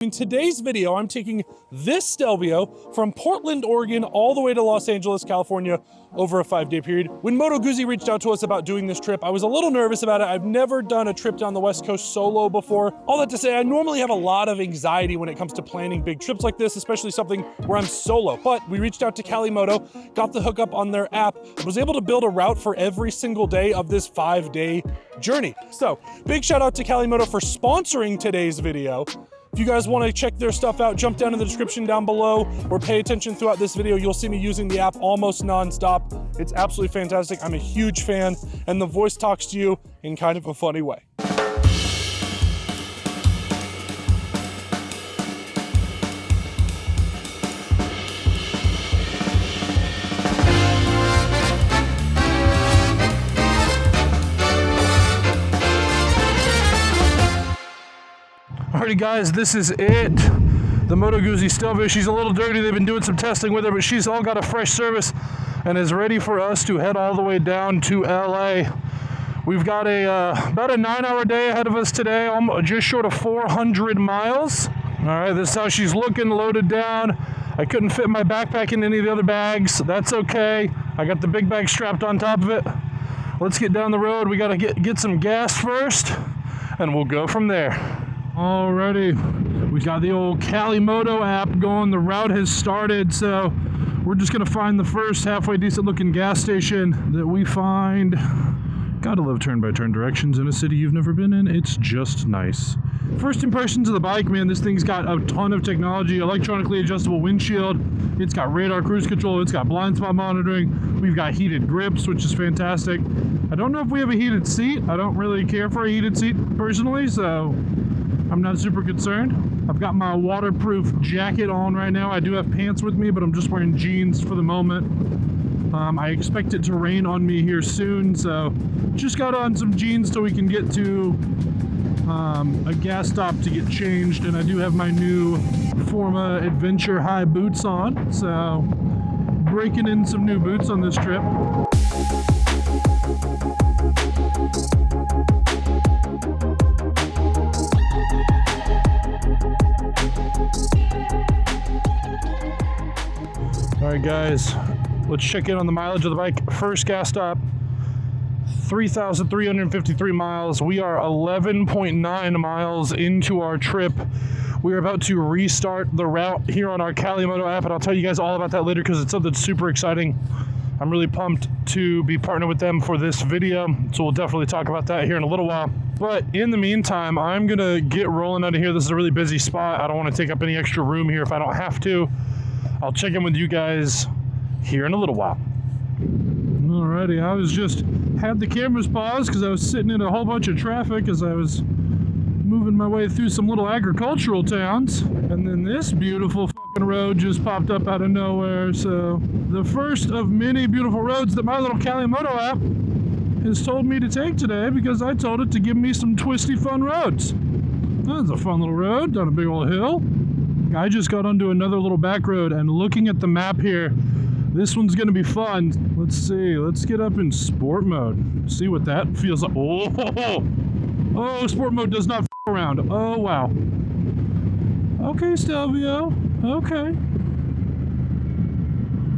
In today's video, I'm taking this Stelvio from Portland, Oregon, all the way to Los Angeles, California, over a 5-day period. When Moto Guzzi reached out to us about doing this trip, I was a little nervous about it. I've never done a trip down the West Coast solo before. All that to say, I normally have a lot of anxiety when it comes to planning big trips like this, especially something where I'm solo. But we reached out to Cali Moto, got the hookup on their app, and was able to build a route for every single day of this 5-day journey. So, big shout out to Cali Moto for sponsoring today's video. If you guys want to check their stuff out, jump down in the description down below or pay attention throughout this video. You'll see me using the app almost non-stop. It's absolutely fantastic. I'm a huge fan, and the voice talks to you in kind of a funny way. Alrighty guys, this is it. The Moto Guzzi Stelvio. She's a little dirty. They've been doing some testing with her, but she's all got a fresh service and is ready for us to head all the way down to LA. We've got about a 9-hour day ahead of us today, just short of 400 miles. Alright, this is how she's looking, loaded down. I couldn't fit my backpack in any of the other bags. That's okay. I got the big bag strapped on top of it. Let's get down the road. We gotta get some gas first, and we'll go from there. Alrighty, we got the old Cali Moto app going. The route has started, so we're just gonna find the first halfway decent looking gas station that we find. Gotta love turn-by-turn directions in a city you've never been in. It's just nice. First impressions of the bike, man, this thing's got a ton of technology. Electronically adjustable windshield. It's got radar cruise control. It's got blind spot monitoring. We've got heated grips, which is fantastic. I don't know if we have a heated seat. I don't really care for a heated seat personally, so I'm not super concerned. I've got my waterproof jacket on right now. I do have pants with me, but I'm just wearing jeans for the moment. I expect it to rain on me here soon, so just got on some jeans so we can get to a gas stop to get changed. And I do have my new Forma Adventure High boots on, so breaking in some new boots on this trip. Alright guys, let's check in on the mileage of the bike. First gas stop, 3,353 miles. We are 11.9 miles into our trip. We are about to restart the route here on our Cali Moto app, and I'll tell you guys all about that later because it's something super exciting. I'm really pumped to be partnered with them for this video, so we'll definitely talk about that here in a little while. But in the meantime, I'm gonna get rolling out of here. This is a really busy spot. I don't want to take up any extra room here if I don't have to. I'll check in with you guys here in a little while. Alrighty, I had the cameras paused because I was sitting in a whole bunch of traffic as I was moving my way through some little agricultural towns. And then this beautiful fucking road just popped up out of nowhere. So the first of many beautiful roads that my little Cali Moto app has told me to take today because I told it to give me some twisty fun roads. That's a fun little road down a big old hill. I just got onto another little back road, and looking at the map here, this one's gonna be fun. Let's see, let's get up in sport mode. See what that feels like. Oh, sport mode does not f around. Oh, wow. Okay, Stelvio, okay.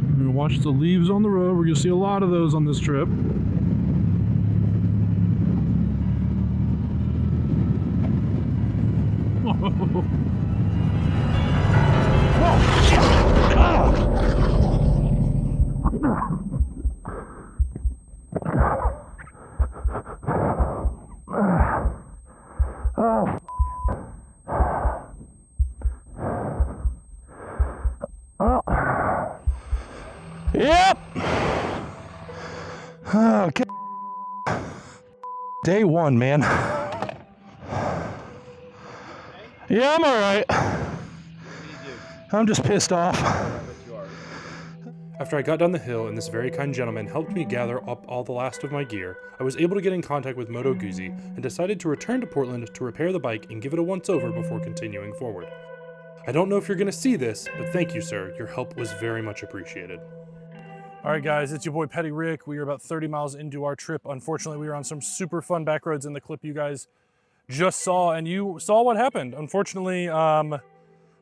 We're gonna watch the leaves on the road. We're gonna see a lot of those on this trip. Yep. Okay. Day one, man. Yeah, I'm all right. I'm just pissed off. After I got down the hill and this very kind gentleman helped me gather up all the last of my gear, I was able to get in contact with Moto Guzzi and decided to return to Portland to repair the bike and give it a once-over before continuing forward. I don't know if you're going to see this, but thank you, sir. Your help was very much appreciated. All right, guys, it's your boy Petty Rick. We are about 30 miles into our trip. Unfortunately, we were on some super fun back roads in the clip you guys just saw, and you saw what happened. Unfortunately,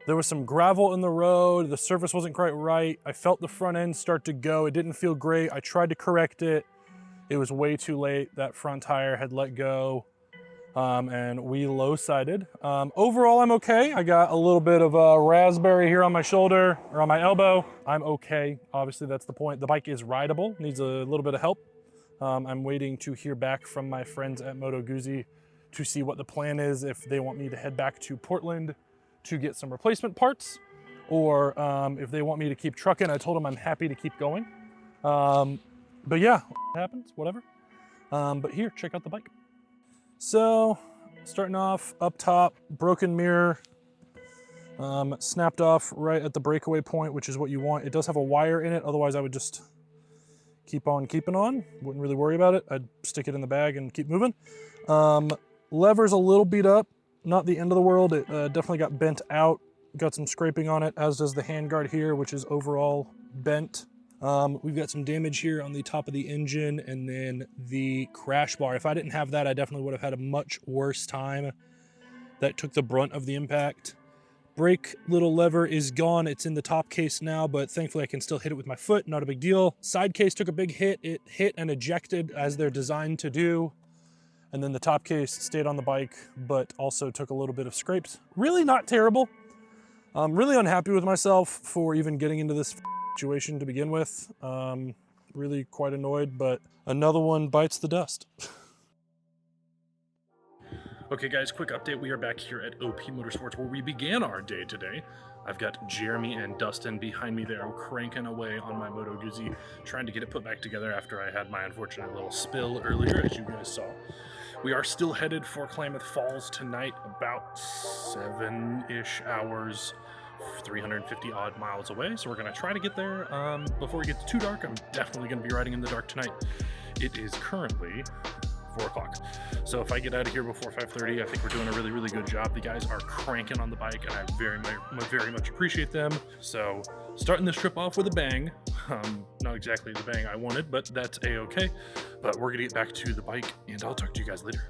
There was some gravel in the road. The surface wasn't quite right. I felt the front end start to go. It didn't feel great. I tried to correct it. It was way too late. That front tire had let go. And we low-sided. Overall, I'm okay. I got a little bit of a raspberry here on my shoulder or on my elbow. I'm okay. Obviously, that's the point. The bike is rideable, needs a little bit of help. I'm waiting to hear back from my friends at Moto Guzzi to see what the plan is, if they want me to head back to Portland to get some replacement parts, or if they want me to keep trucking. I told them I'm happy to keep going. But yeah, it happens, whatever. But here, check out the bike. So, starting off up top, broken mirror, snapped off right at the breakaway point, which is what you want. It does have a wire in it, otherwise I would just keep on keeping on. Wouldn't really worry about it. I'd stick it in the bag and keep moving. Lever's a little beat up, not the end of the world. It definitely got bent out, got some scraping on it, as does the handguard here, which is overall bent. We've got some damage here on the top of the engine and then the crash bar. If I didn't have that, I definitely would have had a much worse time. That took the brunt of the impact. Brake little lever is gone. It's in the top case now, but thankfully I can still hit it with my foot. Not a big deal. Side case took a big hit. It hit and ejected as they're designed to do. And then the top case stayed on the bike, but also took a little bit of scrapes. Really not terrible. I'm really unhappy with myself for even getting into this situation to begin with. Really quite annoyed, but another one bites the dust. Okay guys, quick update. We are back here at OP Motorsports where we began our day today. I've got Jeremy and Dustin behind me there cranking away on my Moto Guzzi, trying to get it put back together after I had my unfortunate little spill earlier, as you guys saw. We are still headed for Klamath Falls tonight, about 7-ish hours, 350 odd miles away. So we're gonna try to get there before it gets too dark. I'm definitely gonna be riding in the dark tonight. It is currently 4 o'clock. So if I get out of here before 5:30, I think we're doing a really, really good job. The guys are cranking on the bike and I very much appreciate them. So starting this trip off with a bang. Not exactly the bang I wanted, but that's a-okay. But we're gonna get back to the bike and I'll talk to you guys later.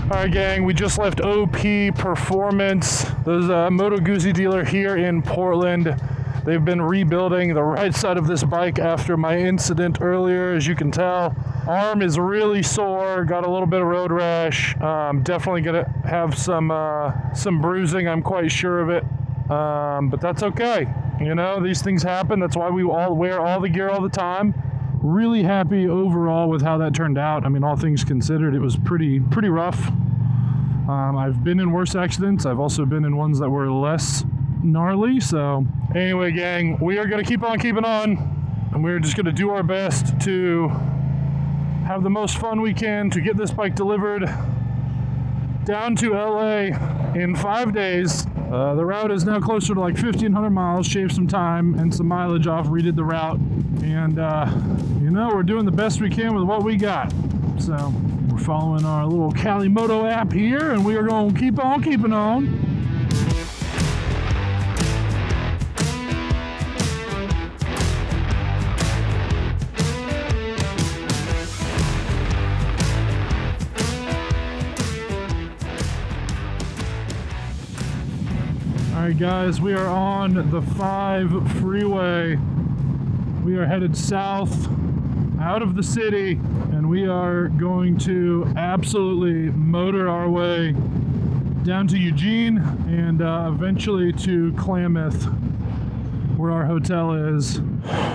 All right, gang, we just left OP Performance. There's a Moto Guzzi dealer here in Portland. They've been rebuilding the right side of this bike after my incident earlier, as you can tell. Arm is really sore, got a little bit of road rash. Definitely gonna have some bruising, I'm quite sure of it. But that's okay. You know, these things happen. That's why we all wear all the gear all the time. Really happy overall with how that turned out. I mean, all things considered, it was pretty rough. I've been in worse accidents. I've also been in ones that were less gnarly. So anyway, gang, we are gonna keep on keeping on, and we're just gonna do our best to have the most fun we can to get this bike delivered down to LA in 5 days. The route is now closer to like 1,500 miles, shaved some time and some mileage off, redid the route. And, you know, we're doing the best we can with what we got. So we're following our little Cali Moto app here, and we are going to keep on keeping on. Alright guys, we are on the 5 freeway. We are headed south out of the city, and we are going to absolutely motor our way down to Eugene and eventually to Klamath, where our hotel is.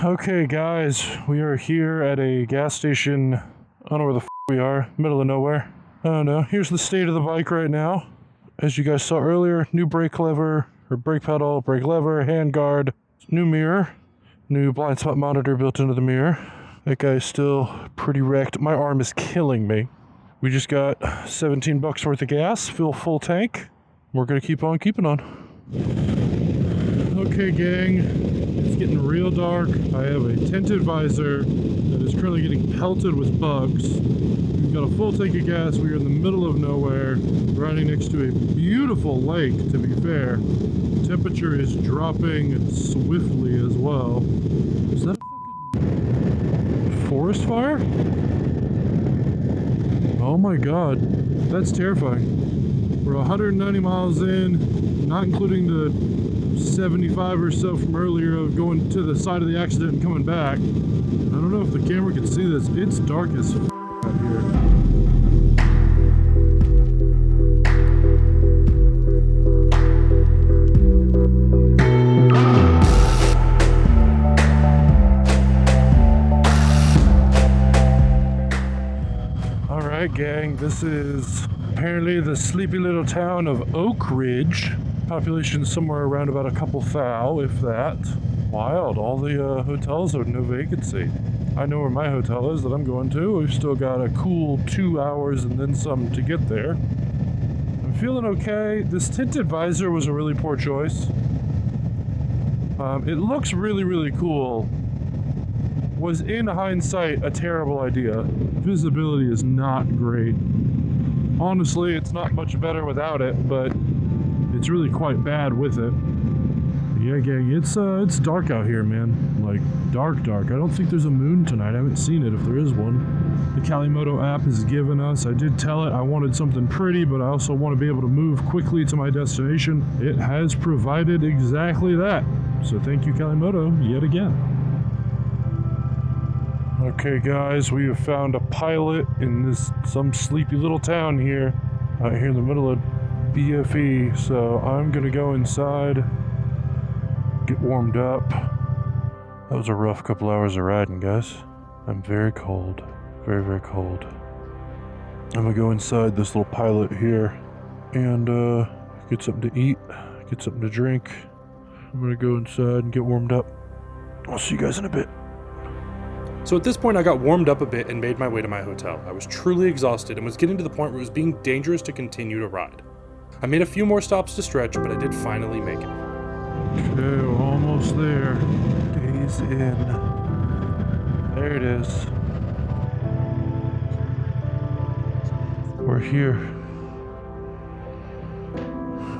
Okay guys, we are here at a gas station. I don't know where the we are, middle of nowhere. I don't know. Here's the state of the bike right now. As you guys saw earlier, new brake lever, or brake pedal, brake lever, hand guard, new mirror, new blind spot monitor built into the mirror. That guy's still pretty wrecked. My arm is killing me. We just got 17 bucks worth of gas, fill full tank. We're gonna keep on keeping on. Okay gang, it's getting real dark. I have a tinted visor that is currently getting pelted with bugs. We've got a full tank of gas. We are in the middle of nowhere, riding next to a beautiful lake, to be fair. The temperature is dropping swiftly as well. Is that a forest fire? Oh my god, that's terrifying. We're 190 miles in, not including the 75 or so from earlier of going to the side of the accident and coming back. I don't know if the camera can see this. It's dark as f out here. Alright gang, this is apparently the sleepy little town of Oak Ridge. Population somewhere around about a couple thou, if that. Wild, all the hotels have no vacancy. I know where my hotel is that I'm going to. We've still got a cool 2 hours and then some to get there. I'm feeling okay. This tinted visor was a really poor choice. It looks really, really cool. Was in hindsight a terrible idea. Visibility is not great. Honestly, it's not much better without it, but it's really quite bad with it. Yeah, gang, it's dark out here, man. Like, dark. I don't think there's a moon tonight. I haven't seen it if there is one. The Moto app has given us, I did tell it I wanted something pretty, but I also want to be able to move quickly to my destination. It has provided exactly that. So thank you, Moto, yet again. Okay guys, we have found a pilot in some sleepy little town here, out here in the middle of BFE, so I'm gonna go inside, get warmed up. That was a rough couple hours of riding, guys. I'm very cold, very cold. I'm gonna go inside this little pilot here and get something to eat, get something to drink. I'm gonna go inside and get warmed up. I'll see you guys in a bit. So at this point I got warmed up a bit and made my way to my hotel. I was truly exhausted and was getting to the point where it was being dangerous to continue to ride. I made a few more stops to stretch, but I did finally make it. Okay, we're almost there. Days in. There it is. We're here.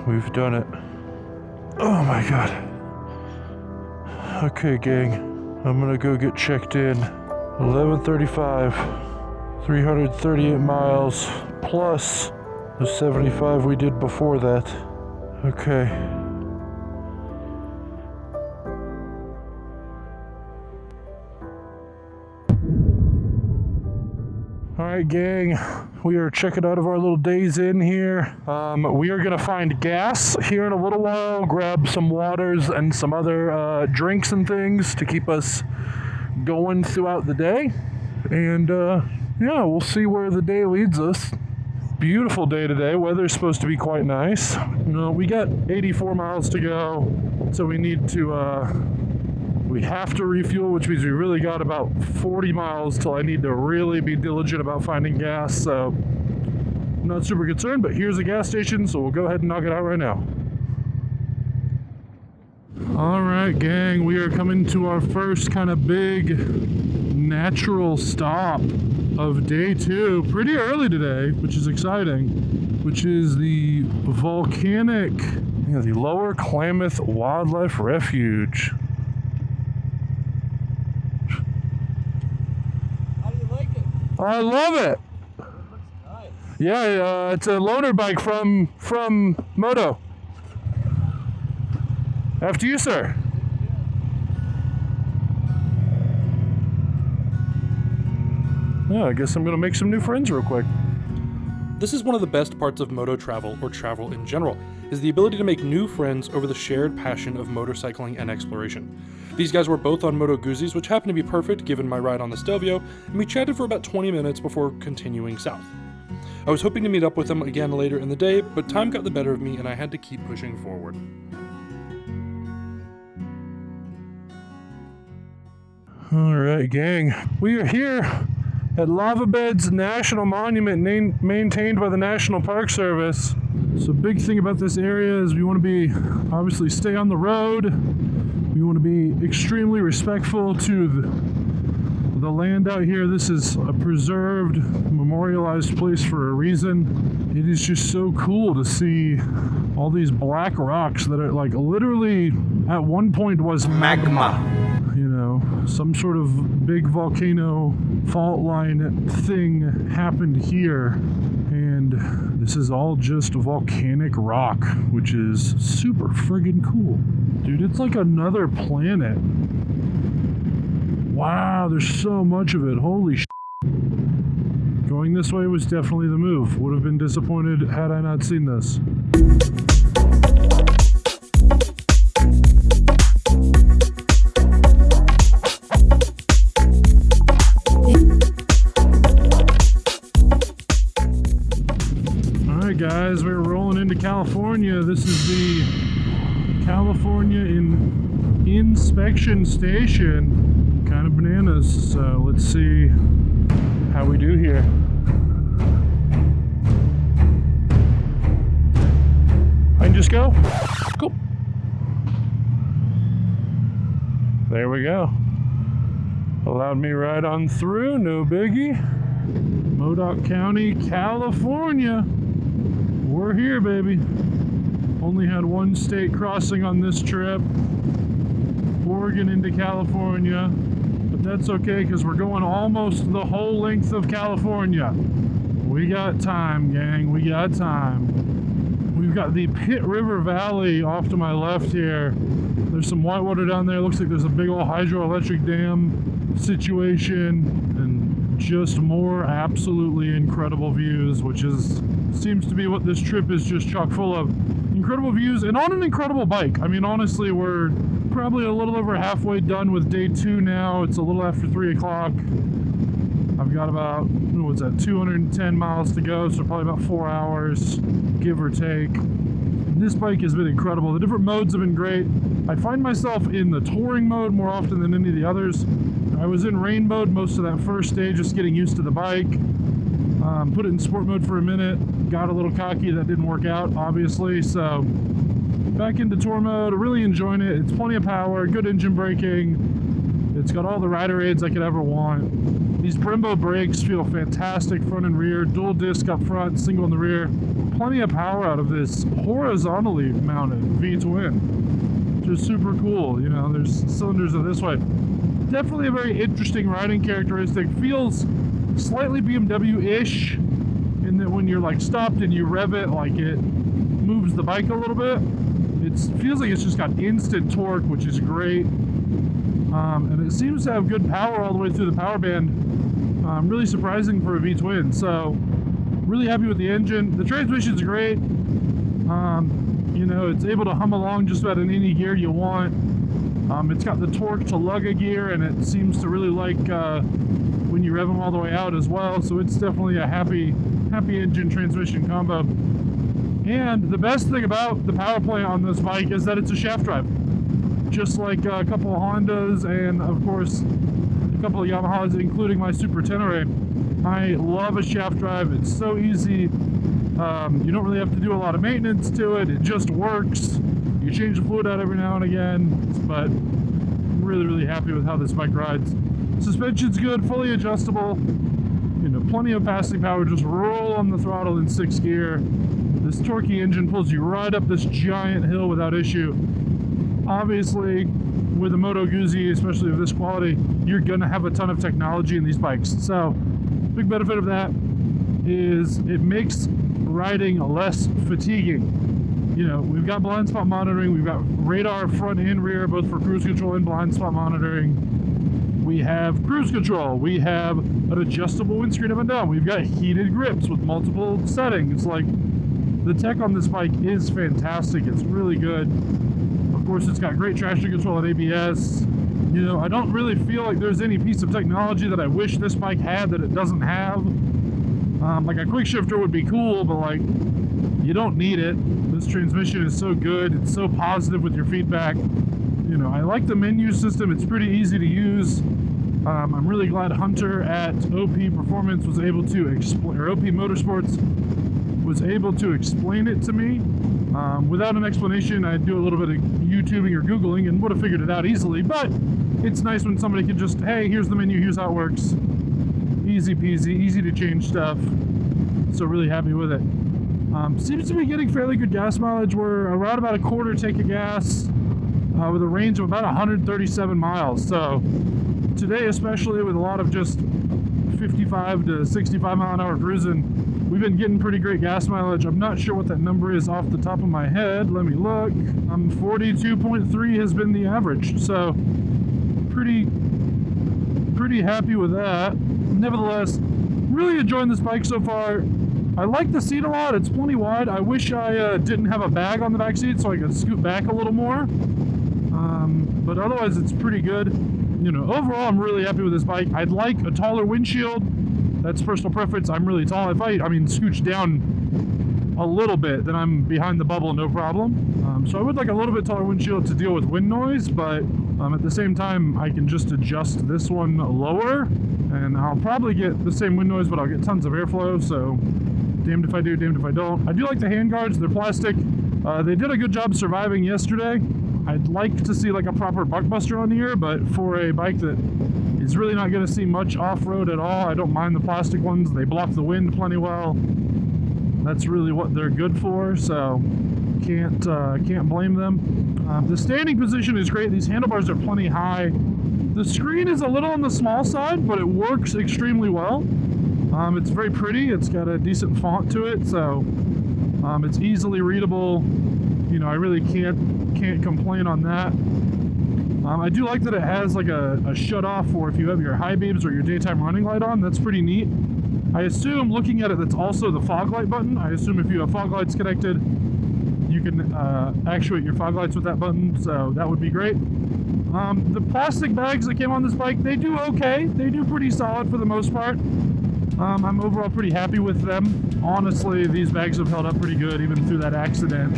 We've done it. Oh my god. Okay, gang. I'm gonna go get checked in. 11:35, 338 miles, plus the 75 we did before that. Okay. Alright gang, we are checking out of our little days in here. We are gonna find gas here in a little while, grab some waters and some other drinks and things to keep us going throughout the day. And yeah, we'll see where the day leads us. Beautiful day today. Weather's supposed to be quite nice. You know, we got 84 miles to go, so we need to we have to refuel, which means we really got about 40 miles till I need to really be diligent about finding gas. So I'm not super concerned, but here's a gas station, so we'll go ahead and knock it out right now. All right, gang, we are coming to our first kind of big natural stop of day 2. Pretty early today, which is exciting, which is the volcanic, the Lower Klamath Wildlife Refuge. How do you like it? I love it. It looks nice. Yeah, it's a loaner bike from Moto. After you, sir. Yeah, I guess I'm gonna make some new friends real quick. This is one of the best parts of moto travel, or travel in general, is the ability to make new friends over the shared passion of motorcycling and exploration. These guys were both on Moto Guzzis, which happened to be perfect given my ride on the Stelvio, and we chatted for about 20 minutes before continuing south. I was hoping to meet up with them again later in the day, but time got the better of me and I had to keep pushing forward. Alright, gang. We are here at Lava Beds National Monument, maintained by the National Park Service. So big thing about this area is we want to be, obviously, stay on the road. We want to be extremely respectful to the land out here. This is a preserved, memorialized place for a reason. It is just so cool to see all these black rocks that are like literally at one point was magma. You know, some sort of big volcano fault line thing happened here, and the This is all just volcanic rock, which is super friggin' cool. Dude, it's like another planet. Wow, there's so much of it. Holy sh**. Going this way was definitely the move. Would have been disappointed had I not seen this. Alright guys, we're rolling into California. This is the California inspection station. Kind of bananas, so let's see how we do here. I can just go? Cool. There we go. Allowed me right on through, no biggie. Modoc County, California. We're here, baby. Only had one state crossing on this trip. Oregon into California. But that's okay, because we're going almost the whole length of California. We got time, gang. We got time. We've got the Pitt River Valley off to my left here. There's some whitewater down there. Looks like there's a big old hydroelectric dam situation. And just more absolutely incredible views, which seems to be what this trip is just chock full of. Incredible views and on an incredible bike. I mean, honestly, we're probably a little over halfway done with day 2 now. It's a little after 3 o'clock. I've got about, what's that, 210 miles to go, so probably about 4 hours, give or take. This bike has been incredible. The different modes have been great. I find myself in the touring mode more often than any of the others. I was in rain mode most of that first day, just getting used to the bike. Put it in sport mode for a minute, got a little cocky, that didn't work out, obviously, so back into tour mode, really enjoying it. It's plenty of power, good engine braking, it's got all the rider aids I could ever want. These Brembo brakes feel fantastic, front and rear, dual disc up front, single in the rear. Plenty of power out of this horizontally mounted V-twin, just super cool. You know, there's cylinders of this way. Definitely a very interesting riding characteristic. Feels slightly BMW-ish in that when you're like stopped and you rev it, like it moves the bike a little bit. It feels like it's just got instant torque, which is great. And it seems to have good power all the way through the power band. Really surprising for a V-twin. So really happy with the engine. The transmission's great. You know, it's able to hum along just about in any gear you want. It's got the torque to lug a gear, and it seems to really like when you rev them all the way out as well. So it's definitely a happy engine transmission combo. And the best thing about the power plant on this bike is that it's a shaft drive. Just like a couple of Hondas and of course a couple of Yamahas, including my Super Tenere. I love a shaft drive. It's so easy. You don't really have to do a lot of maintenance to it. It just works. You change the fluid out every now and again, but I'm really happy with how this bike rides. Suspension's good, fully adjustable. You know, plenty of passing power. Just roll on the throttle in 6th gear. This torquey engine pulls you right up this giant hill without issue. Obviously, with a Moto Guzzi, especially of this quality, you're gonna have a ton of technology in these bikes. So, big benefit of that is it makes riding less fatiguing. You know, we've got blind spot monitoring, we've got radar front and rear, both for cruise control and blind spot monitoring. We have cruise control, we have an adjustable windscreen up and down, we've got heated grips with multiple settings. Like, the tech on this bike is fantastic, it's really good. Of course, it's got great traction control and ABS. You know, I don't really feel like there's any piece of technology that I wish this bike had that it doesn't have. Like a quick shifter would be cool, but like, you don't need it. This transmission is so good, it's so positive with your feedback. You know, I like the menu system, it's pretty easy to use. I'm really glad Hunter at OP Performance was able to explain, or OP Motorsports was able to explain it to me. Without an explanation, I'd do a little bit of YouTubing or Googling and would have figured it out easily, but it's nice when somebody can just, hey, here's the menu, here's how it works. Easy peasy, easy to change stuff. So really happy with it. Seems to be getting fairly good gas mileage. We're around about a quarter tank of gas with a range of about 137 miles. So today, especially with a lot of just 55 to 65 mile an hour cruising, we've We've been getting pretty great gas mileage. I'm not sure what that number is off the top of my head. Let me look. 42.3 has been the average, so pretty happy with that. Nevertheless, really enjoying this bike so far. I like the seat a lot. It's plenty wide. I wish I didn't have a bag on the back seat so I could scoot back a little more. But otherwise, it's pretty good. You know, overall, I'm really happy with this bike. I'd like a taller windshield. That's personal preference. I'm really tall. If I scooch down a little bit, then I'm behind the bubble, no problem. So I would like a little bit taller windshield to deal with wind noise, but at the same time, I can just adjust this one lower, and I'll probably get the same wind noise, but I'll get tons of airflow, so damned if I do, damned if I don't. I do like the handguards. They're plastic. They did a good job surviving yesterday. I'd like to see like a proper buckbuster on here, but for a bike that is really not going to see much off-road at all, I don't mind the plastic ones. They block the wind plenty well. That's really what they're good for, so can't blame them. The standing position is great. These handlebars are plenty high. The screen is a little on the small side, but it works extremely well. It's very pretty. It's got a decent font to it, so it's easily readable. You know, I really can't complain on that. I do like that it has like a shut off for if you have your high beams or your daytime running light on. That's pretty neat. I assume, looking at it, that's also the fog light button. I assume if you have fog lights connected, you can actuate your fog lights with that button, so that would be great. The plastic bags that came on this bike, they do okay. They do pretty solid for the most part. I'm overall pretty happy with them. Honestly, these bags have held up pretty good even through that accident,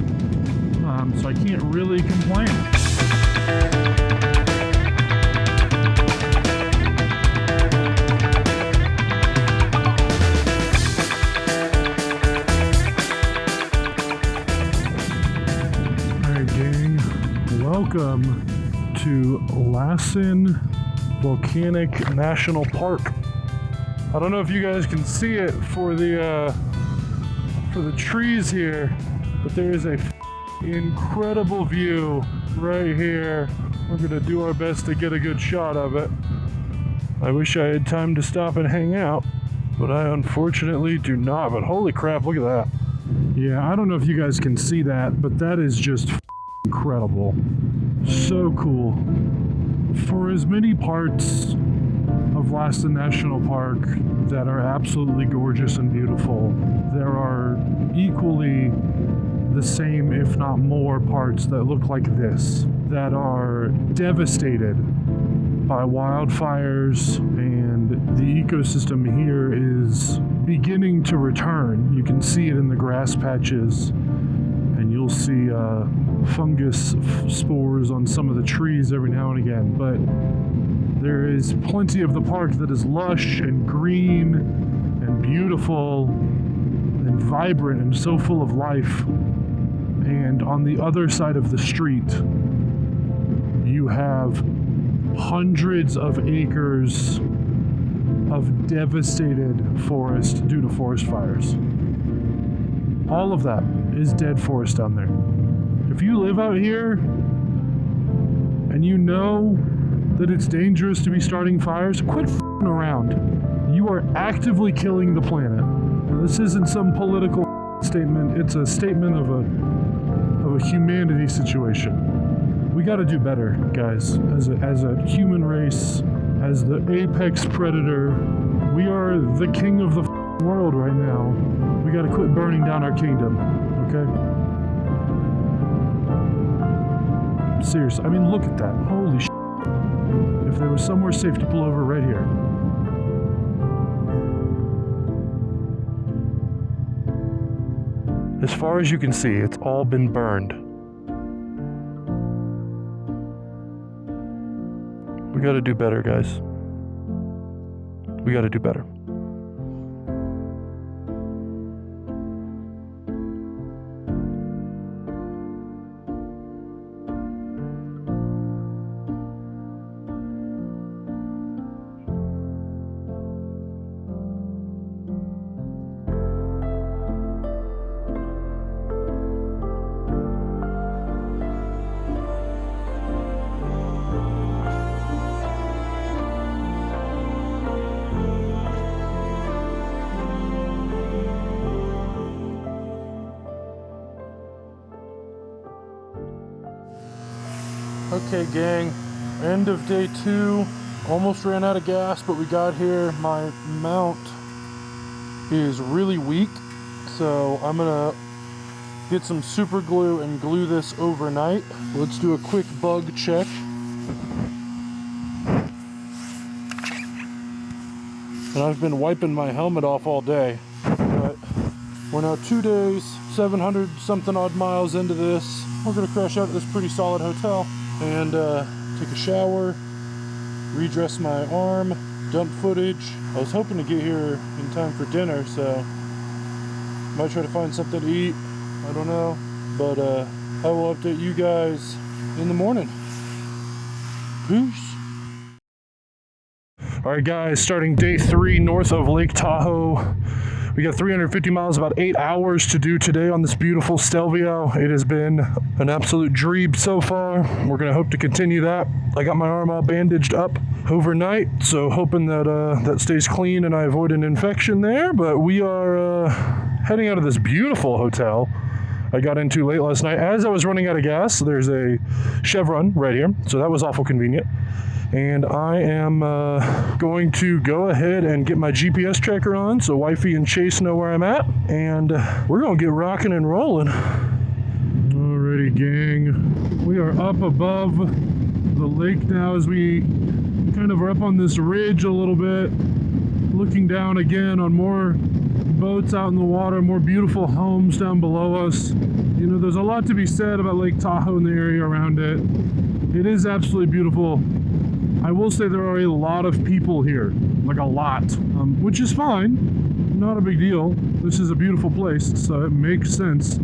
so I can't really complain. Welcome to Lassen Volcanic National Park. I don't know if you guys can see it for the trees here, but there is a incredible view right here. We're gonna do our best to get a good shot of it. I wish I had time to stop and hang out, but I unfortunately do not. But holy crap, look at that. Yeah, I don't know if you guys can see that, but that is just incredible. So cool. For as many parts of Lassen National Park that are absolutely gorgeous and beautiful, there are equally the same, if not more, parts that look like this, that are devastated by wildfires, and the ecosystem here is beginning to return. You can see it in the grass patches, and you'll see fungus spores on some of the trees every now and again, but there is plenty of the park that is lush and green and beautiful and vibrant and so full of life. And on the other side of the street, you have hundreds of acres of devastated forest due to forest fires. All of that is dead forest down there. If you live out here and you know that it's dangerous to be starting fires, quit f***ing around. You are actively killing the planet. And this isn't some political statement. It's a statement of a humanity situation. We got to do better, guys. As a human race, as the apex predator, we are the king of the world right now. We got to quit burning down our kingdom, okay? Seriously, I mean, look at that. Holy shit. If there was somewhere safe to pull over, right here. As far as you can see, it's all been burned. We gotta do better, guys. We gotta do better. Okay, gang, end of day 2. Almost ran out of gas, but we got here. My mount is really weak, so I'm gonna get some super glue and glue this overnight. Let's do a quick bug check. And I've been wiping my helmet off all day, but we're now 2 days, 700 something odd miles into this. We're gonna crash out at this pretty solid hotel and take a shower, redress my arm, dump footage. I was hoping to get here in time for dinner, so might try to find something to eat. I don't know, but I will update you guys in the morning. Peace. All right, guys, starting day 3 north of Lake Tahoe. We got 350 miles, about 8 hours to do today on this beautiful Stelvio. It has been an absolute dream so far. We're gonna hope to continue that. I got my arm all bandaged up overnight, so hoping that that stays clean and I avoid an infection there. But we are heading out of this beautiful hotel I got into late last night. As I was running out of gas, there's a Chevron right here, so that was awful convenient. And I am going to go ahead and get my GPS tracker on so Wifey and Chase know where I'm at. And we're going to get rocking and rolling. Alrighty, gang. We are up above the lake now as we kind of are up on this ridge a little bit. Looking down again on more boats out in the water, more beautiful homes down below us. You know, there's a lot to be said about Lake Tahoe and the area around it. It is absolutely beautiful. I will say there are a lot of people here, like a lot, which is fine, not a big deal. This is a beautiful place, so it makes sense.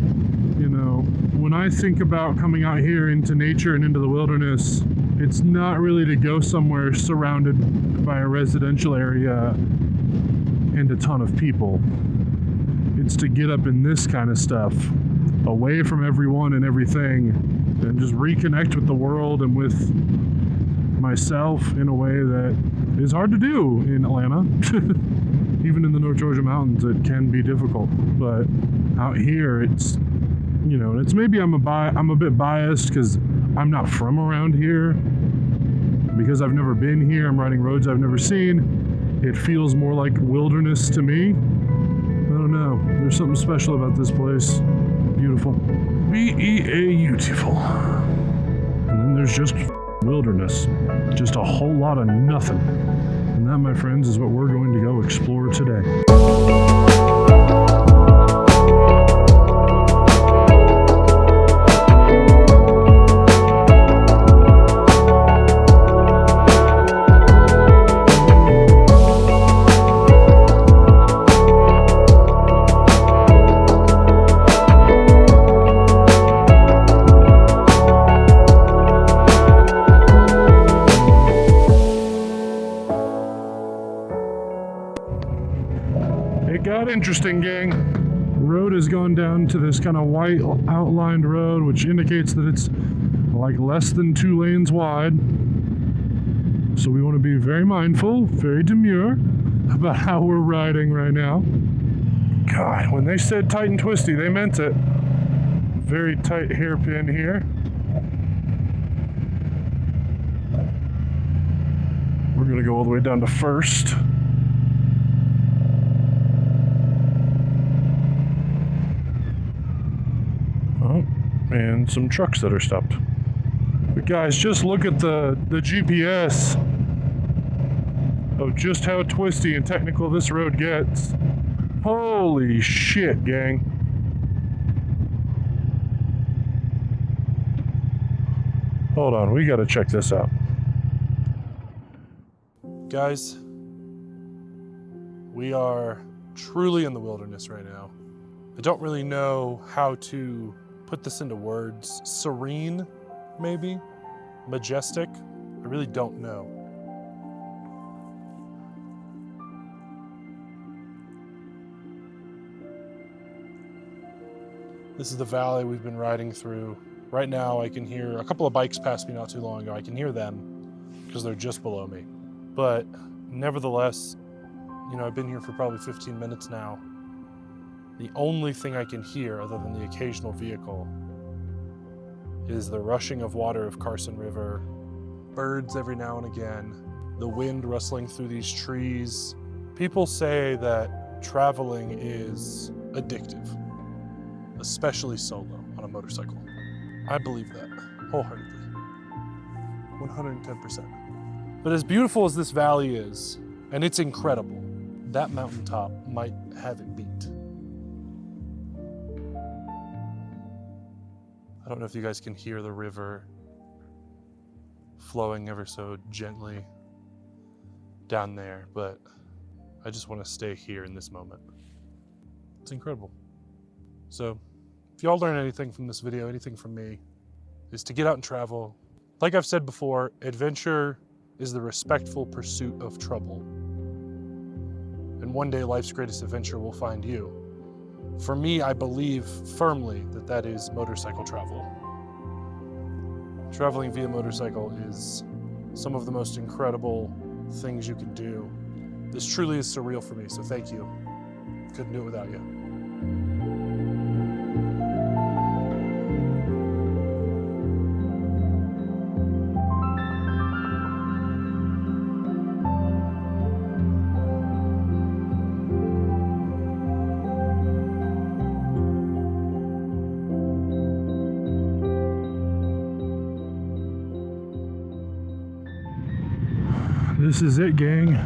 You know, when I think about coming out here into nature and into the wilderness, it's not really to go somewhere surrounded by a residential area and a ton of people. It's to get up in this kind of stuff, away from everyone and everything, and just reconnect with the world and with myself in a way that is hard to do in Atlanta. Even in the North Georgia mountains, it can be difficult. But out here, it's, you know, it's maybe I'm a bit biased because I'm not from around here. Because I've never been here, I'm riding roads I've never seen. It feels more like wilderness to me. I don't know. There's something special about this place. Beautiful. Beautiful. And then there's just wilderness. Just a whole lot of nothing. And that, my friends, is what we're going to go explore today. It got interesting, gang. The road has gone down to this kind of white outlined road, which indicates that it's like less than 2 lanes wide. So we want to be very mindful, very demure about how we're riding right now. God, when they said tight and twisty, they meant it. Very tight hairpin here. We're gonna go all the way down to First. And some trucks that are stopped. But guys, just look at the GPS of just how twisty and technical this road gets. Holy shit, gang. Hold on, we gotta check this out. Guys, we are truly in the wilderness right now. I don't really know how to put this into words. Serene, maybe? Majestic? I really don't know. This is the valley we've been riding through. Right now I can hear a couple of bikes passed me not too long ago. I can hear them because they're just below me. But nevertheless, you know, I've been here for probably 15 minutes now. The only thing I can hear other than the occasional vehicle is the rushing of water of Carson River, birds every now and again, the wind rustling through these trees. People say that traveling is addictive, especially solo on a motorcycle. I believe that wholeheartedly, 110%. But as beautiful as this valley is, and it's incredible, that mountaintop might have it beat. I don't know if you guys can hear the river flowing ever so gently down there, but I just want to stay here in this moment. It's incredible. So if y'all learn anything from this video, anything from me, is to get out and travel. Like I've said before, adventure is the respectful pursuit of trouble. And one day life's greatest adventure will find you. For me, I believe firmly that that is motorcycle travel. Traveling via motorcycle is some of the most incredible things you can do. This truly is surreal for me, so thank you. Couldn't do it without you. This is it, gang.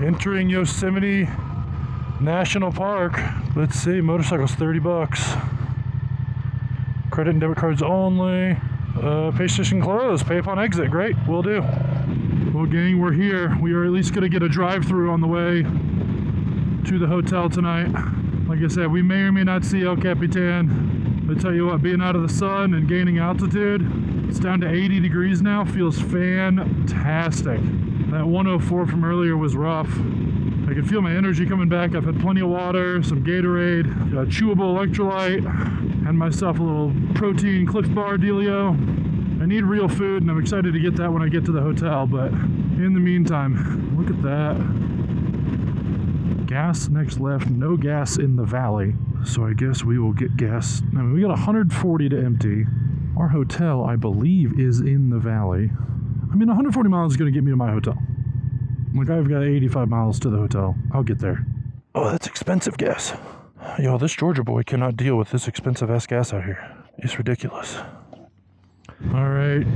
Entering Yosemite National Park. Let's see, motorcycles $30. Credit and debit cards only. Pay station closed. Pay upon exit. Great, will do. Well, gang, we're here. We are at least gonna get a drive-through on the way to the hotel tonight. Like I said, we may or may not see El Capitan. I tell you what, being out of the sun and gaining altitude, it's down to 80 degrees now, feels fantastic. That 104 from earlier was rough. I can feel my energy coming back. I've had plenty of water, some Gatorade, a chewable electrolyte, and myself a little protein Cliff Bar dealio. I need real food, and I'm excited to get that when I get to the hotel, but in the meantime, look at that. Gas next left, no gas in the valley. So I guess we will get gas. I mean, we got 140 to empty. Our hotel, I believe, is in the valley. I mean, 140 miles is going to get me to my hotel. Like, I've got 85 miles to the hotel. I'll get there. Oh, that's expensive gas. Yo, this Georgia boy cannot deal with this expensive-ass gas out here. It's ridiculous. All right.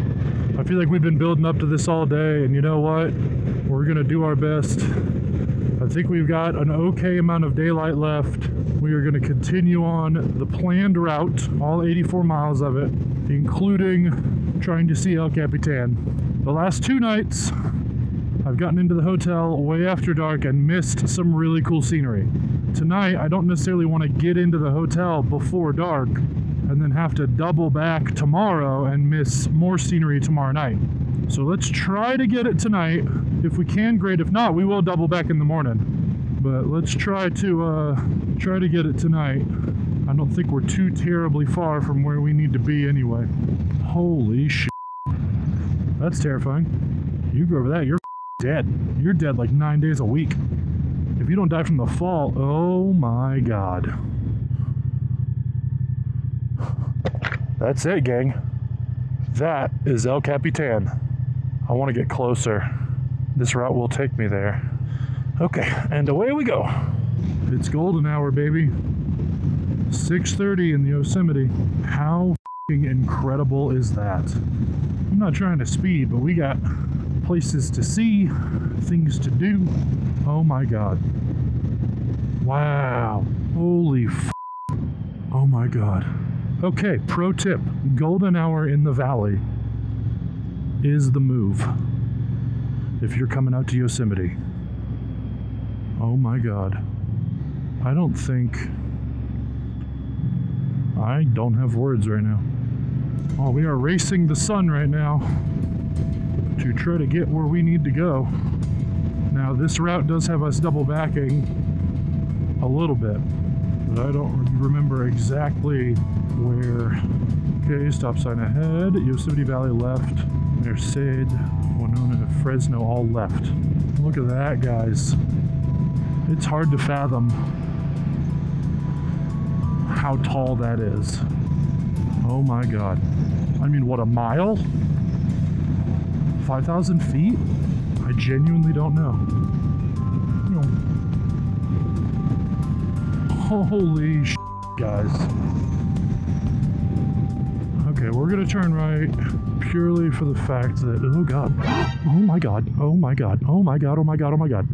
I feel like we've been building up to this all day, and you know what? We're going to do our best. I think we've got an okay amount of daylight left. We are going to continue on the planned route, all 84 miles of it, including trying to see El Capitan. The last 2 nights, I've gotten into the hotel way after dark and missed some really cool scenery. Tonight, I don't necessarily want to get into the hotel before dark and then have to double back tomorrow and miss more scenery tomorrow night. So let's try to get it tonight. If we can, great. If not, we will double back in the morning. But let's try to get it tonight. I don't think we're too terribly far from where we need to be anyway. Holy shit. That's terrifying. You go over that, you're dead. You're dead like 9 days a week. If you don't die from the fall, oh my god. That's it, gang. That is El Capitan. I want to get closer. This route will take me there. Okay, and away we go. It's golden hour, baby. 6:30 in the Yosemite. How f***ing incredible is that? I'm not trying to speed, but we got places to see, things to do. Oh my god. Wow. Holy f***. Oh my god. Okay, pro tip. Golden hour in the valley is the move if you're coming out to Yosemite. Oh my god. I don't have words right now. Oh, we are racing the sun right now to try to get where we need to go. Now, this route does have us double backing a little bit, but I don't remember exactly where. Okay, stop sign ahead. Yosemite Valley left. Merced, Winona, Fresno all left. Look at that, guys. It's hard to fathom how tall that is. Oh my God. I mean, what, a mile? 5,000 feet? I genuinely don't know. Holy sh**, guys. Okay, we're gonna turn right purely for the fact that, oh God, oh my God, oh my God, oh my God, oh my God, oh my God.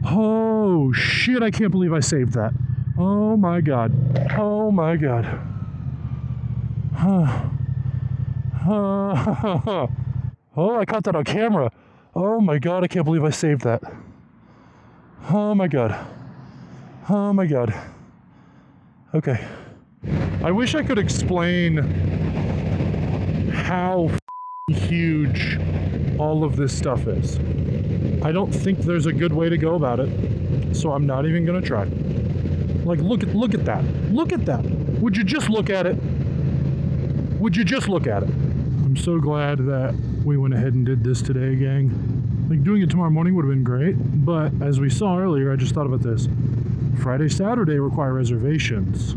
Oh shit, I can't believe I saved that. Oh my God, oh my God. Oh, I caught that on camera. Oh my God, I can't believe I saved that. Oh my God. Oh my God. Okay. I wish I could explain how huge all of this stuff is. I don't think there's a good way to go about it, so I'm not even gonna try. Like, look at that. Look at that. Would you just look at it? Would you just look at it? I'm so glad that we went ahead and did this today, gang. Like, doing it tomorrow morning would have been great, but as we saw earlier, I just thought about this. Friday, Saturday require reservations.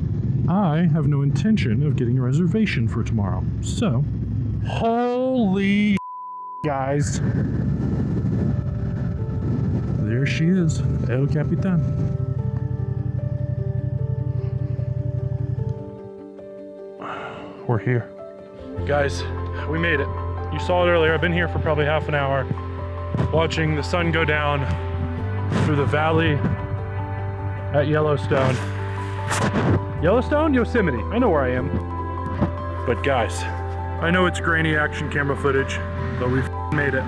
I have no intention of getting a reservation for tomorrow. So, holy guys. There she is, El Capitan. We're here. Guys, we made it. You saw it earlier. I've been here for probably half an hour, watching the sun go down through the valley at Yellowstone. Yellowstone? Yosemite. I know where I am. But guys, I know it's grainy action camera footage, but we made it.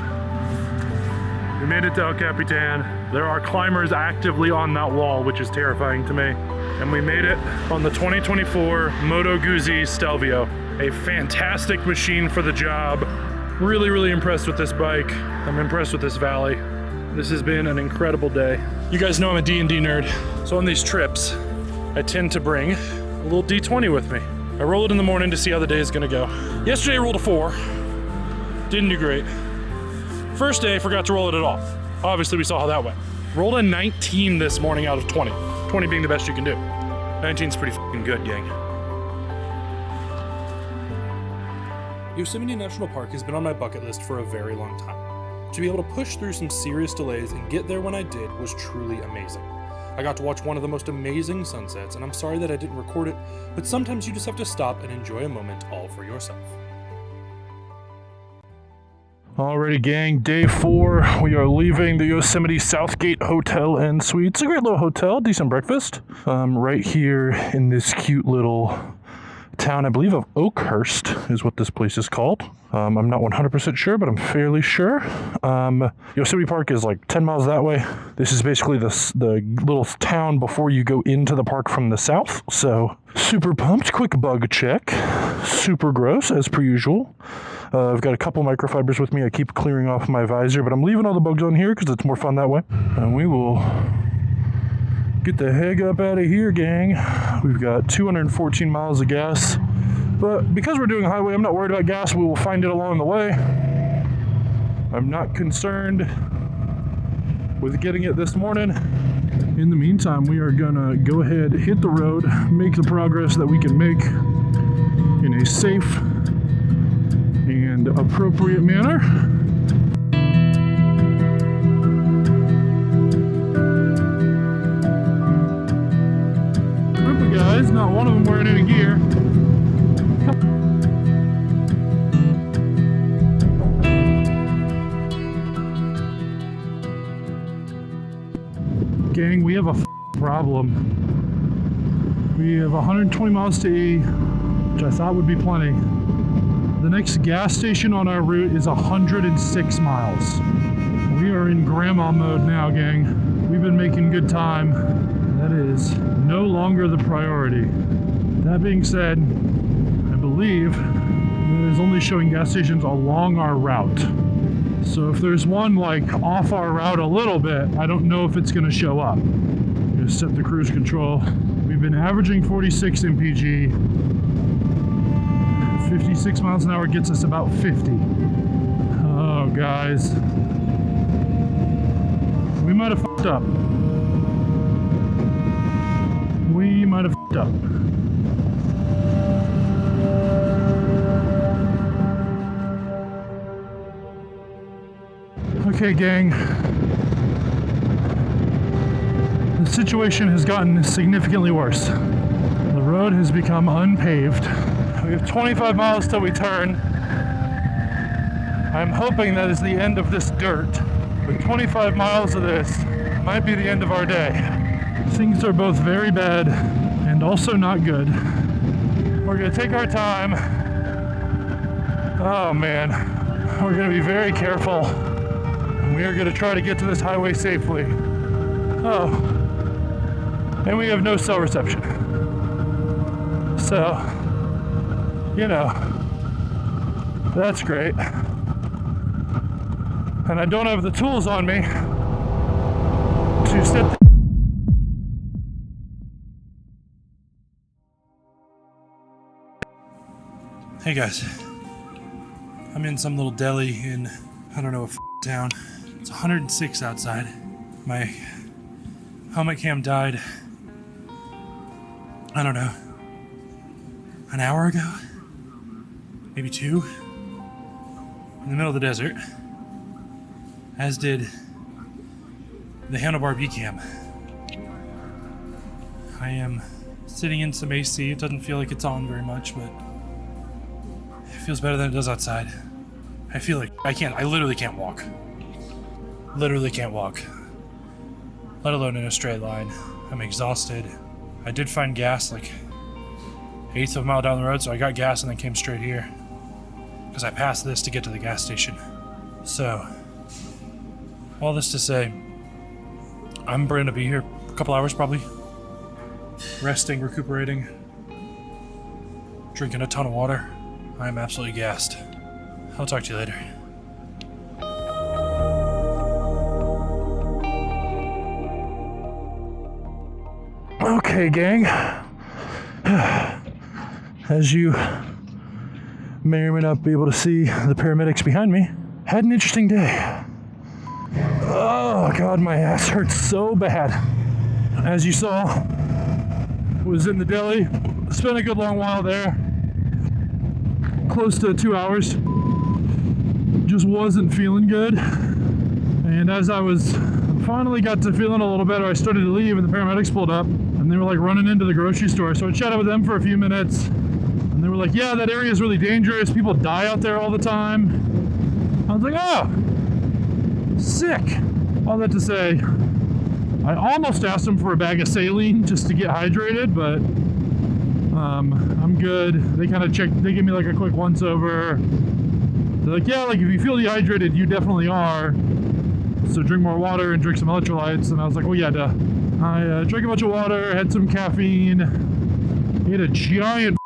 We made it to El Capitan. There are climbers actively on that wall, which is terrifying to me. And we made it on the 2024 Moto Guzzi Stelvio. A fantastic machine for the job. Really, really impressed with this bike. I'm impressed with this valley. This has been an incredible day. You guys know I'm a D&D nerd, so on these trips, I tend to bring a little D20 with me. I roll it in the morning to see how the day is gonna go. Yesterday I rolled a 4, didn't do great. First day, I forgot to roll it at all. Obviously we saw how that went. Rolled a 19 this morning out of 20. 20 being the best you can do. 19's pretty f***ing good, gang. Yosemite National Park has been on my bucket list for a very long time. To be able to push through some serious delays and get there when I did was truly amazing. I got to watch one of the most amazing sunsets, and I'm sorry that I didn't record it, but sometimes you just have to stop and enjoy a moment all for yourself. Alrighty, gang, day 4. We are leaving the Yosemite Southgate Hotel and Suites. A great little hotel, decent breakfast. Right here in this cute little town, I believe of Oakhurst is what this place is called. I'm not 100% sure, but I'm fairly sure. Yosemite Park is like 10 miles that way. This is basically the little town before you go into the park from the south. So super pumped. Quick bug check. Super gross as per usual. I've got a couple microfibers with me. I keep clearing off my visor, but I'm leaving all the bugs on here because it's more fun that way. And we will get the heck up out of here, gang. We've got 214 miles of gas, but because we're doing a highway, I'm not worried about gas. We will find it along the way. I'm not concerned with getting it this morning. In the meantime, we are gonna go ahead, hit the road, make the progress that we can make in a safe and appropriate manner. Guys, not one of them wearing any gear. Gang, we have a problem. We have 120 miles to E, which I thought would be plenty. The next gas station on our route is 106 miles. We are in grandma mode now, gang. We've been making good time. That is no longer the priority. That being said, I believe it is only showing gas stations along our route. So if there's one like off our route a little bit, I don't know if it's gonna show up. I'm gonna set the cruise control. We've been averaging 46 mpg. 56 miles an hour gets us about 50. Oh, guys. We might have fucked up. We might have fucked up. Okay, gang. The situation has gotten significantly worse. The road has become unpaved. We have 25 miles till we turn. I'm hoping that is the end of this dirt. But 25 miles of this might be the end of our day. Things are both very bad and also not good. We're gonna take our time. Oh man, we're gonna be very careful. And we are gonna try to get to this highway safely. Oh, and we have no cell reception. So, you know, that's great. And I don't have the tools on me to set the Hey guys, I'm in some little deli in, I don't know, a town. It's 106 outside. My helmet cam died, I don't know, an hour ago? Maybe 2? In the middle of the desert. As did the handlebar B-cam. I am sitting in some AC. It doesn't feel like it's on very much, but it feels better than it does outside. I feel like I literally can't walk. Literally can't walk. Let alone in a straight line. I'm exhausted. I did find gas like 1/8 of a mile down the road, so I got gas and then came straight here. Because I passed this to get to the gas station. So, all this to say, I'm going to be here a couple hours probably. Resting, recuperating, drinking a ton of water. I am absolutely gassed. I'll talk to you later. Okay, gang. As you may or may not be able to see the paramedics behind me, had an interesting day. Oh god, my ass hurts so bad. As you saw, was in the deli, spent a good long while there, close to 2 hours. Just wasn't feeling good. And as I was finally got to feeling a little better, I started to leave and the paramedics pulled up and they were like running into the grocery store. So I chatted with them for a few minutes and they were like, yeah, that area is really dangerous. People die out there all the time. I was like, oh, sick. All that to say, I almost asked them for a bag of saline just to get hydrated, but I'm good. They kind of checked, they gave me like a quick once over. They're like, yeah, like if you feel dehydrated, you definitely are. So drink more water and drink some electrolytes. And I was like, well, yeah, duh. I drank a bunch of water, had some caffeine, ate a giant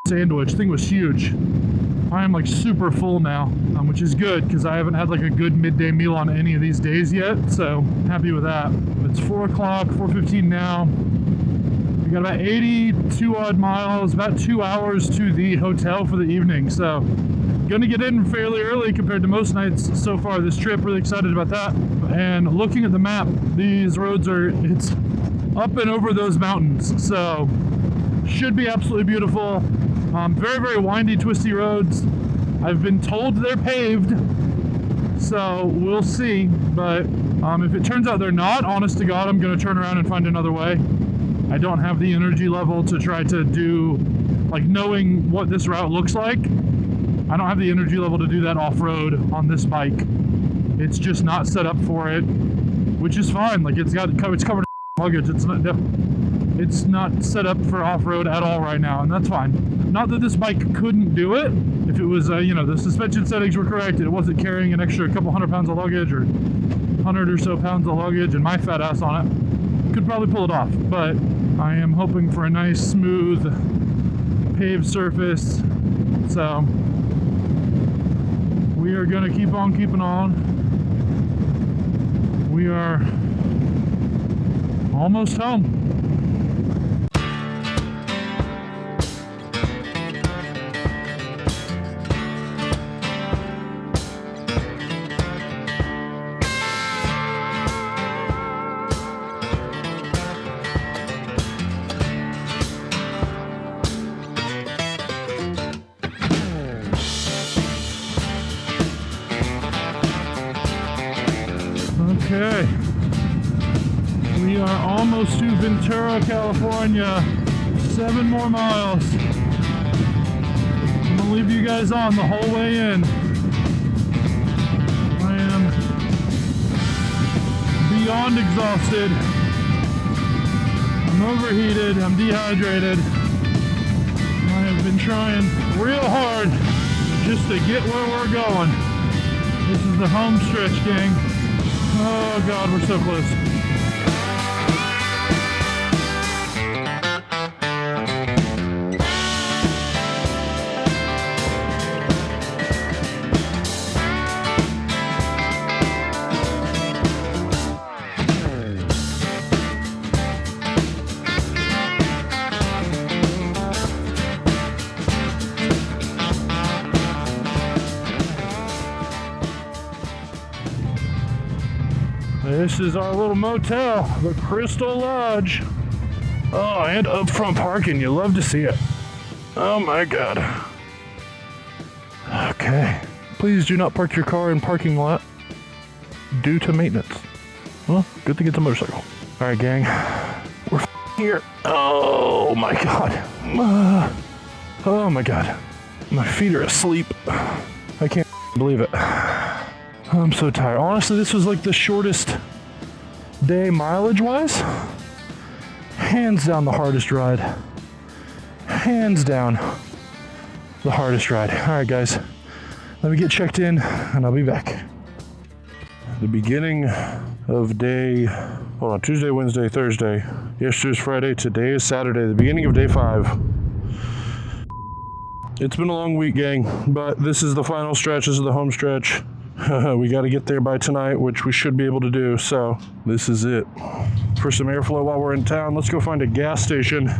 sandwich. Thing was huge. I am like super full now, which is good because I haven't had like a good midday meal on any of these days yet. So happy with that. It's 4 o'clock, 4:15 now. We got about 82 odd miles, about 2 hours to the hotel for the evening. So gonna get in fairly early compared to most nights so far this trip. Really excited about that. And looking at the map, these roads it's up and over those mountains. So should be absolutely beautiful. Very, very windy, twisty roads. I've been told they're paved, so we'll see. But if it turns out they're not, honest to God, I'm gonna turn around and find another way. I don't have the energy level to try to do, like knowing what this route looks like, I don't have the energy level to do that off-road on this bike. It's just not set up for it, which is fine. Like it's covered in luggage. It's not set up for off-road at all right now, and that's fine. Not that this bike couldn't do it. If it was, the suspension settings were correct, it wasn't carrying an extra couple 100 pounds of luggage or 100 or so pounds of luggage and my fat ass on it, could probably pull it off. But I am hoping for a nice, smooth, paved surface. So we are gonna keep on keeping on. We are almost home. Okay. We are almost to Ventura, California. 7 more miles. I'm gonna leave you guys on the whole way in. I am beyond exhausted. I'm overheated. I'm dehydrated. I have been trying real hard just to get where we're going. This is the home stretch, gang. Oh God, we're so close. This is our little motel, the Crystal Lodge. Oh, and upfront parking. You love to see it. Oh my God. Okay. Please do not park your car in parking lot due to maintenance. Well, good thing it's a motorcycle. All right, gang. We're here. Oh my God. Oh my God. My feet are asleep. I can't believe it. I'm so tired. Honestly, this was like the shortest day mileage-wise. Hands down the hardest ride. Hands down the hardest ride. All right, guys. Let me get checked in, and I'll be back. The beginning of day, hold on, Tuesday, Wednesday, Thursday. Yesterday's Friday, today is Saturday, the beginning of day 5. It's been a long week, gang, but this is the final stretch. This is the home stretch. We got to get there by tonight, which we should be able to do, so this is it. For some airflow while we're in town, let's go find a gas station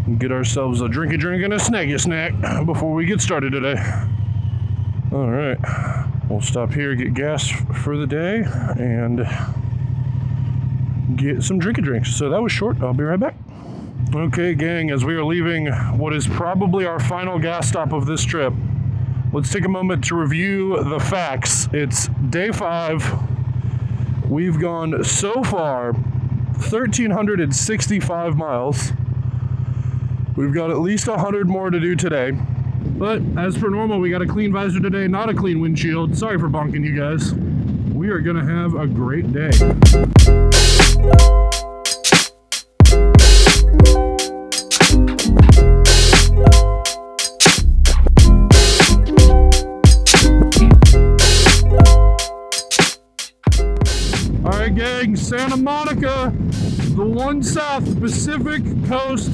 and get ourselves a drinky drink and a snacky snack before we get started today. All right, we'll stop here, get gas for the day, and get some drinky drinks. So that was short. I'll be right back. Okay, gang, as we are leaving what is probably our final gas stop of this trip, let's take a moment to review the facts. It's day 5. We've gone so far 1,365 miles. We've got at least 100 more to do today. But as per normal, we got a clean visor today, not a clean windshield. Sorry for bonking you guys. We are gonna have a great day. Gang, Santa Monica, the 1 South Pacific Coast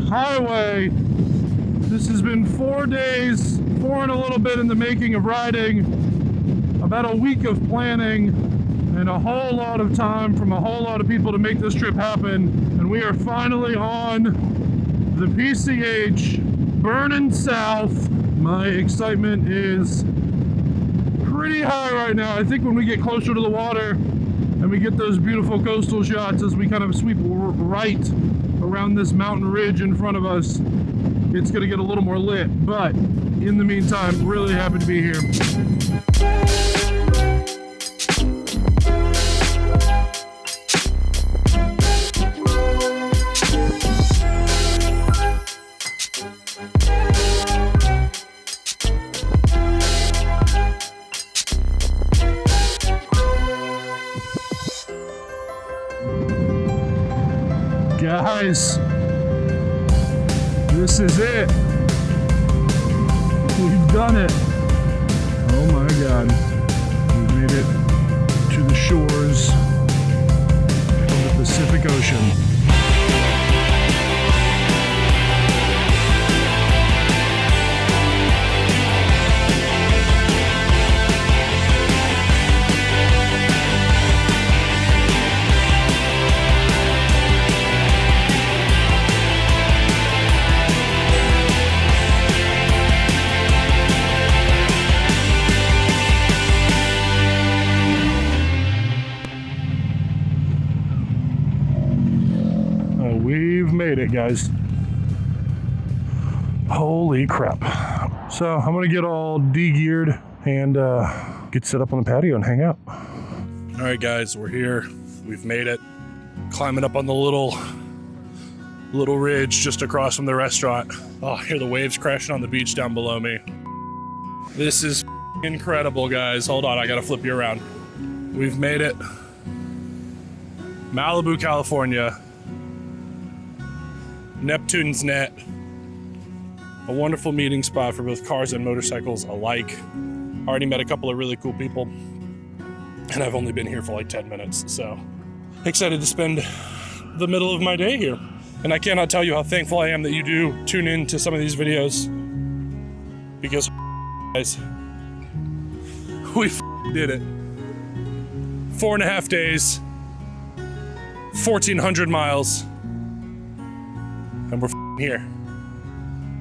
Highway. This has been 4 days, 4 and a little bit in the making of riding, about a week of planning, and a whole lot of time from a whole lot of people to make this trip happen. And we are finally on the PCH, burning south. My excitement is pretty high right now. I think when we get closer to the water, and we get those beautiful coastal shots as we kind of sweep right around this mountain ridge in front of us, it's going to get a little more lit. But in the meantime, really happy to be here. Guys, this is it. We've done it. Oh my God. We've made it to the shores of the Pacific Ocean. We've made it, guys. Holy crap. So I'm gonna get all de-geared and get set up on the patio and hang out. All right, guys, we're here. We've made it. Climbing up on the little ridge just across from the restaurant. Oh, I hear the waves crashing on the beach down below me. This is incredible, guys. Hold on, I gotta flip you around. We've made it. Malibu, California. Neptune's Net. A wonderful meeting spot for both cars and motorcycles alike. Already met a couple of really cool people. And I've only been here for like 10 minutes, so excited to spend the middle of my day here. And I cannot tell you how thankful I am that you do tune in to some of these videos. Because, guys, we did it. 4.5 days, 1,400 miles, and we're here.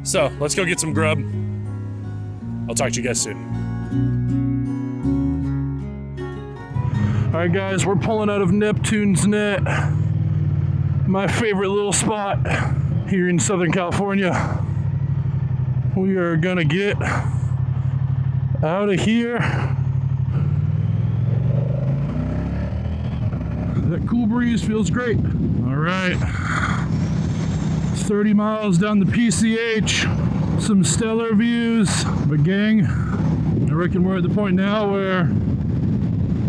So let's go get some grub. I'll talk to you guys soon. All right, guys, we're pulling out of Neptune's Net, my favorite little spot here in Southern California. We are gonna get out of here. That cool breeze feels great. All right, 30 miles down the PCH, some stellar views. But gang, I reckon we're at the point now where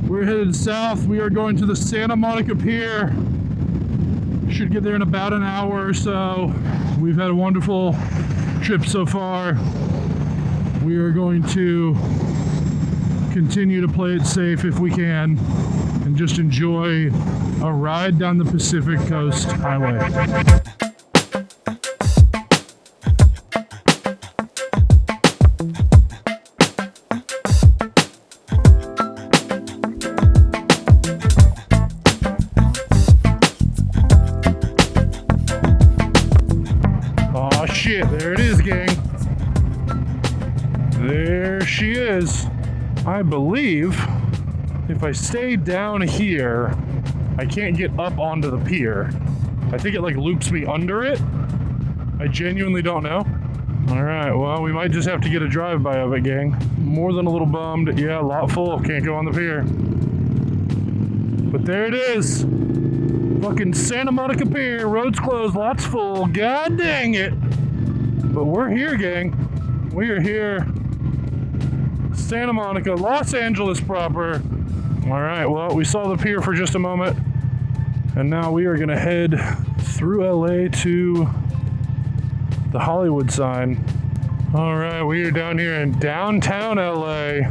we're headed south. We are going to the Santa Monica Pier. Should get there in about an hour or so. We've had a wonderful trip so far. We are going to continue to play it safe if we can and just enjoy a ride down the Pacific Coast Highway. Oh shit, there it is, gang. There she is. I believe if I stay down here, I can't get up onto the pier. I think it like loops me under it. I genuinely don't know. All right, well, we might just have to get a drive-by of it, gang. More than a little bummed. Yeah, lot full, can't go on the pier. But there it is. Fucking Santa Monica Pier, roads closed, lots full. God dang it. But we're here, gang. We are here. Santa Monica, Los Angeles proper. All right, well, we saw the pier for just a moment, and now we are gonna head through LA to the Hollywood sign. All right, we are down here in downtown LA.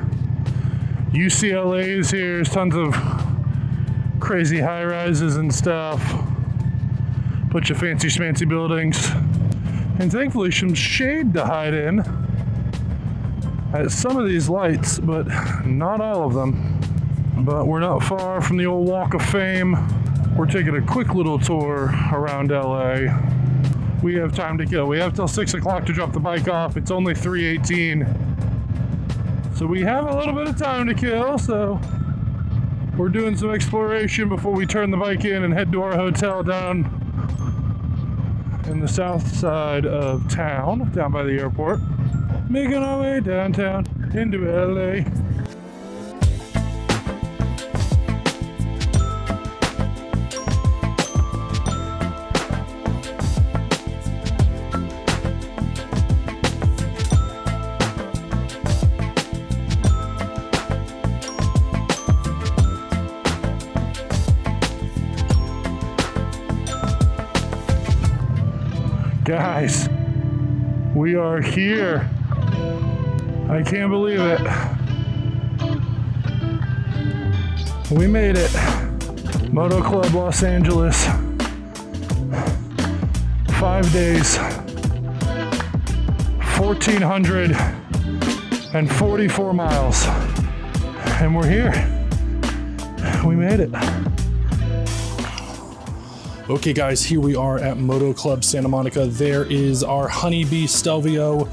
UCLA is here. There's tons of crazy high rises and stuff. Bunch of fancy schmancy buildings. And thankfully some shade to hide in at some of these lights, but not all of them. But we're not far from the old Walk of Fame. We're taking a quick little tour around LA. We have time to kill. We have till 6 o'clock to drop the bike off. It's only 3:18. So we have a little bit of time to kill, so we're doing some exploration before we turn the bike in and head to our hotel down in the south side of town, down by the airport. Making our way downtown into LA. Guys, we are here. I can't believe it. We made it. Moto Club Los Angeles. 5 days. 1,444 miles. And we're here. We made it. Okay guys, here we are at Moto Club Santa Monica. There is our Honeybee Stelvio,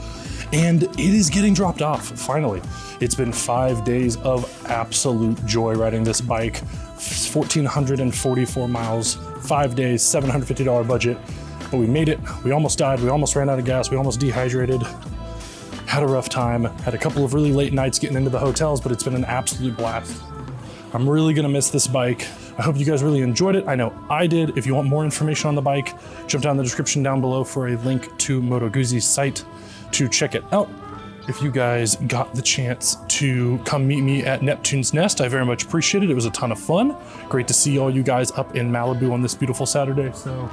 and it is getting dropped off, finally. It's been 5 days of absolute joy riding this bike. 1,444 miles, 5 days, $750 budget. But we made it, we almost died, we almost ran out of gas, we almost dehydrated. Had a rough time, had a couple of really late nights getting into the hotels, but it's been an absolute blast. I'm really gonna miss this bike. I hope you guys really enjoyed it. I know I did. If you want more information on the bike, jump down in the description down below for a link to Moto Guzzi's site to check it out. If you guys got the chance to come meet me at Neptune's Nest, I very much appreciate it. It was a ton of fun. Great to see all you guys up in Malibu on this beautiful Saturday. So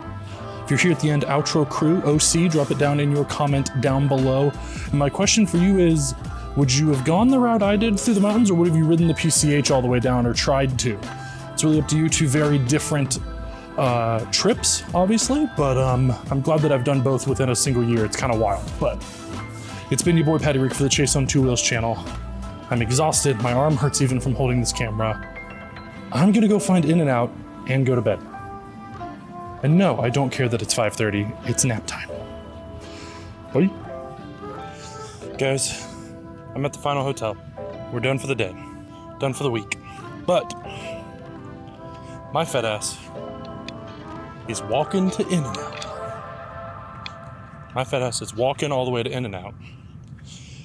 if you're here at the end, outro crew, OC, drop it down in your comment down below. And my question for you is, would you have gone the route I did through the mountains, or would have you ridden the PCH all the way down, or tried to? It's really up to you. Two very different trips, obviously, but I'm glad that I've done both within a single year. It's kind of wild, but it's been your boy Patty Rick for the Chaseontwowheels channel. I'm exhausted. My arm hurts even from holding this camera. I'm gonna go find In-N-Out and go to bed. And no, I don't care that it's 5:30. It's nap time. Bye. Guys, I'm at the final hotel. We're done for the day. Done for the week. But my fat ass is walking to In-N-Out. My fat ass is walking all the way to In-N-Out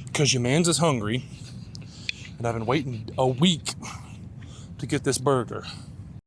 because your man's is hungry, and I've been waiting a week to get this burger.